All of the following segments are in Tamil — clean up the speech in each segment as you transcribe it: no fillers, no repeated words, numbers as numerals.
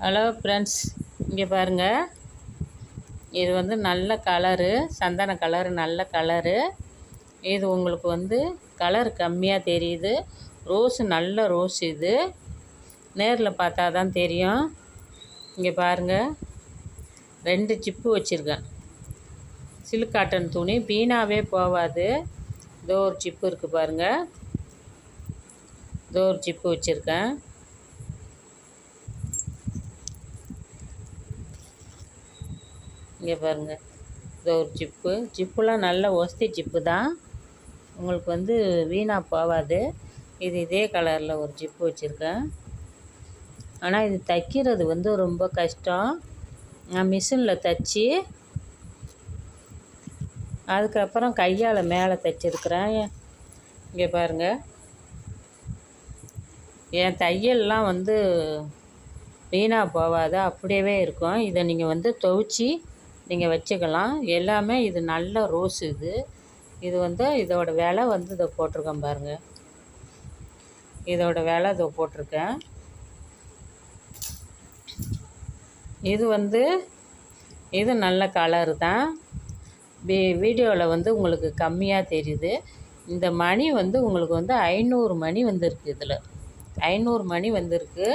ஹலோ ஃப்ரெண்ட்ஸ், இங்கே பாருங்கள். இது வந்து நல்ல கலரு, சந்தன கலரு, நல்ல கலரு. இது உங்களுக்கு வந்து கலர் கம்மியாக தெரியுது. ரோஸு நல்ல ரோஸ். இது நேரில் பார்த்தா தான் தெரியும். இங்கே பாருங்கள், 2 சிப்பு வச்சுருக்கேன். சில்க் காட்டன் துணி வீணாகவே போகாது. இதோ ஒரு சிப்பு இருக்குது பாருங்கள். இதோ ஒரு சிப்பு வச்சுருக்கேன். இங்கே பாருங்கள், இது ஒரு ஜிப்புலாம் நல்ல ஒஸ்தி ஜிப்பு தான். உங்களுக்கு வந்து வீணாக போகாது. இது இதே கலரில் ஒரு ஜிப்பு வச்சுருக்கேன். ஆனால் இது தைக்கிறது வந்து ரொம்ப கஷ்டம். நான் மிஷினில் தைச்சி அதுக்கப்புறம் கையால் மேலே தைச்சிருக்கிறேன். இங்கே பாருங்கள், என் தையல்லாம் வந்து வீணாக போகாது, அப்படியே இருக்கும். இதை நீங்கள் வந்து துவைச்சி நீங்கள் வச்சுக்கலாம். எல்லாமே இது நல்ல ரோஸ். இது வந்து இதோட விலை வந்து இதை போட்டிருக்கேன் பாருங்கள். இதோட விலை இதை போட்டிருக்கேன். இது வந்து இது நல்ல கலரு தான். வீடியோவில் வந்து உங்களுக்கு கம்மியாக தெரியுது. இந்த மணி வந்து உங்களுக்கு வந்து 500 மணி வந்திருக்கு. இதில் 500 மணி வந்திருக்கு.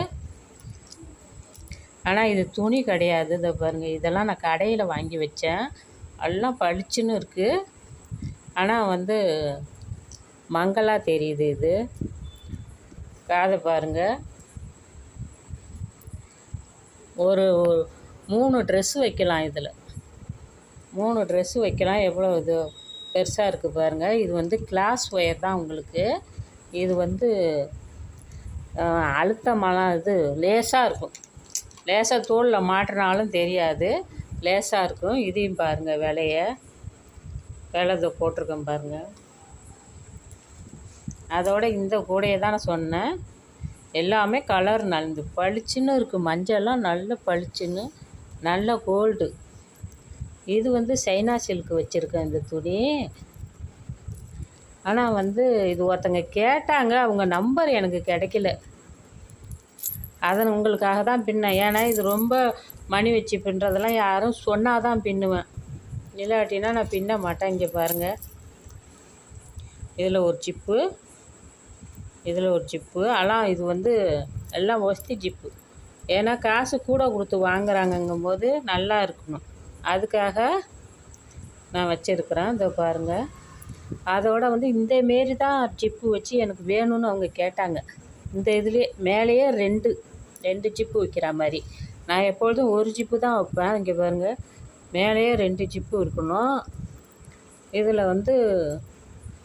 ஆனால் இது துணி கிடையாது. இதை பாருங்கள், இதெல்லாம் நான் கடையில் வாங்கி வச்சேன். எல்லாம் பளிச்சுன்னு இருக்குது. ஆனால் வந்து மங்கலாக தெரியுது. இது காதை பாருங்கள். ஒரு 3 ட்ரெஸ்ஸு வைக்கலாம். இதில் 3 ட்ரெஸ்ஸு வைக்கலாம். எவ்வளோ இது பெருசாக இருக்குது பாருங்கள். இது வந்து கிளாஸ் ஒயர் தான் உங்களுக்கு. இது வந்து அழுத்தமெல்லாம் இது லேசாக இருக்கும். லேசாக தோலில் மாட்டினாலும் தெரியாது, லேசாக இருக்கும். இதையும் பாருங்கள், விலை இதை போட்டிருக்கேன் பாருங்கள். அதோட இந்த கூடையை தான் நான் சொன்னேன். எல்லாமே கலர் நல்லது பளிச்சுன்னு இருக்குது. மஞ்சள்லாம் நல்ல பளிச்சுன்னு நல்ல கோல்டு. இது வந்து சைனா சில்க்கு வச்சுருக்கேன் இந்த துணி. ஆனால் வந்து இது ஒருத்தங்க கேட்டாங்க, அவங்க நம்பர் எனக்கு கிடைக்கல. அதை உங்களுக்காக தான் பின்னேன். ஏன்னா இது ரொம்ப மணி வச்சு பின்னுறதெல்லாம் யாரும் சொன்னால் தான் பின்னுவேன், இல்லாட்டினா நான் பின்ன மாட்டேன். இங்கே பாருங்கள், இதில் ஒரு ஜிப்பு, இதில் ஒரு ஜிப்பு. ஆனால் இது வந்து எல்லாம் ஒஸ்தி ஜிப்பு. ஏன்னா காசு கூட கொடுத்து வாங்குறாங்கங்கும்போது நல்லா இருக்கணும், அதுக்காக நான் வச்சுருக்கிறேன். இதோ பாருங்கள். அதோட வந்து இந்தமாரி தான் ஜிப்பு வச்சு எனக்கு வேணும்னு அவங்க கேட்டாங்க. இந்த இதுலேயே மேலேயே ரெண்டு ஜிப்பு வைக்கிற மாதிரி. நான் எப்பொழுதும் ஒரு ஜிப்பு தான் வைப்பேன். இங்கே பாருங்கள், மேலேயே 2 ஜிப்பு இருக்கணும். இதில் வந்து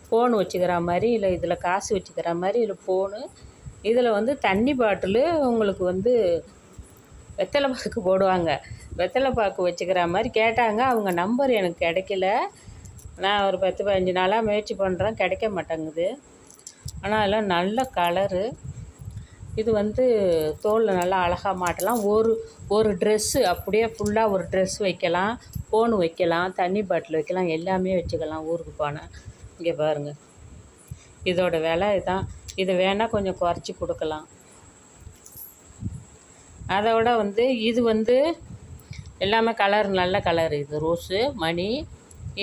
ஃபோனு வச்சுக்கிற மாதிரி, இல்லை இதில் காசு வச்சுக்கிற மாதிரி, இதில் ஃபோனு. இதில் வந்து தண்ணி பாட்டிலு, உங்களுக்கு வந்து வெத்தலை பாக்கு போடுவாங்க, வெத்தலை பாக்கு வச்சுக்கிற மாதிரி கேட்டாங்க. அவங்க நம்பர் எனக்கு கிடைக்கல. நான் ஒரு 10-15 நாளாக முயற்சி பண்ணுறேன், கிடைக்க மாட்டேங்குது. ஆனால் அதெல்லாம் நல்ல கலரு. இது வந்து தோலில் நல்லா அழகாக மாட்டலாம். ஒரு ட்ரெஸ்ஸு அப்படியே ஃபுல்லாக ஒரு ட்ரெஸ் வைக்கலாம், ஃபோனு வைக்கலாம், தண்ணி பாட்டில் வைக்கலாம், எல்லாமே வச்சுக்கலாம் ஊருக்கு போனால். இங்கே பாருங்கள், இதோட விலை இதுதான். இது வேணால் கொஞ்சம் குறைச்சி கொடுக்கலாம். அதோட வந்து இது வந்து எல்லாமே கலர் நல்ல கலர். இது ரோஸு மணி.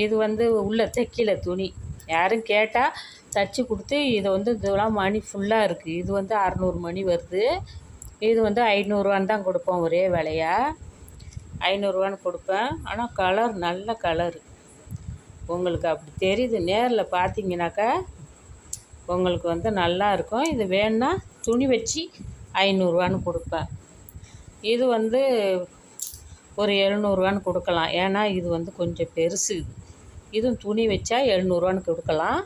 இது வந்து உள்ள தைக்கல துணி. யாரும் கேட்டால் தச்சு கொடுத்து இதை வந்து இதெல்லாம் மணி ஃபுல்லாக இருக்குது. இது வந்து 600 மணி வருது. இது வந்து 500ரூவான்னு தான் கொடுப்போம், ஒரே விலையாக 500ரூவான்னு கொடுப்பேன். ஆனால் கலர் நல்ல கலரு. உங்களுக்கு அப்படி தெரியுது, நேரில் பார்த்தீங்கன்னாக்கா உங்களுக்கு வந்து நல்லா இருக்கும். இது வேணுன்னா துணி வச்சு 500ரூவான்னு கொடுப்பேன். இது வந்து ஒரு 700ரூவான்னு கொடுக்கலாம். ஏன்னா இது வந்து கொஞ்சம் பெருசு. இதுவும் துணி வச்சா 700ரூவான்னு கொடுக்கலாம்.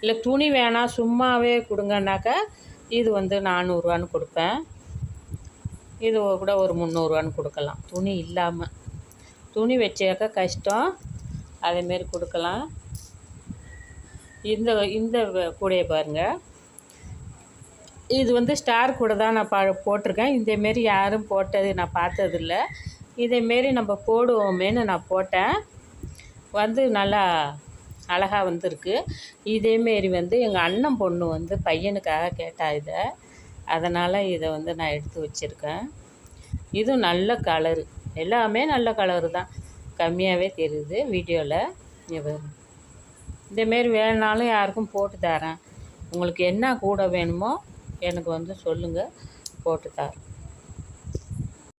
இல்லை துணி வேணாம் சும்மாவே கொடுங்கன்னாக்கா இது வந்து 400ரூவான்னு கொடுப்பேன். இது கூட ஒரு 300ரூவான்னு கொடுக்கலாம், துணி இல்லாமல். துணி வச்சாக்கா கஷ்டம், அதேமாரி கொடுக்கலாம். இந்த கூடையை பாருங்கள். இது வந்து ஸ்டார் கூட தான் நான் போட்டிருக்கேன். இதேமாரி யாரும் போட்டது நான் பார்த்ததில்ல. இதேமாரி நம்ம போடுவோமேன்னு நான் போட்டேன். வந்து நல்லா அழகாக வந்துருக்கு. இதேமாரி வந்து எங்கள் அண்ணன் பொண்ணு வந்து பையனுக்காக கேட்டா இதை. அதனால் இதை வந்து நான் எடுத்து வச்சுருக்கேன். இதுவும் நல்ல கலரு, எல்லாமே நல்ல கலரு தான், கம்மியாகவே தெரியுது வீடியோவில். இதேமாரி வேணுனாலும் யாருக்கும் போட்டு தரேன். உங்களுக்கு என்ன கூட வேணுமோ எனக்கு வந்து சொல்லுங்கள், போட்டு தரேன்.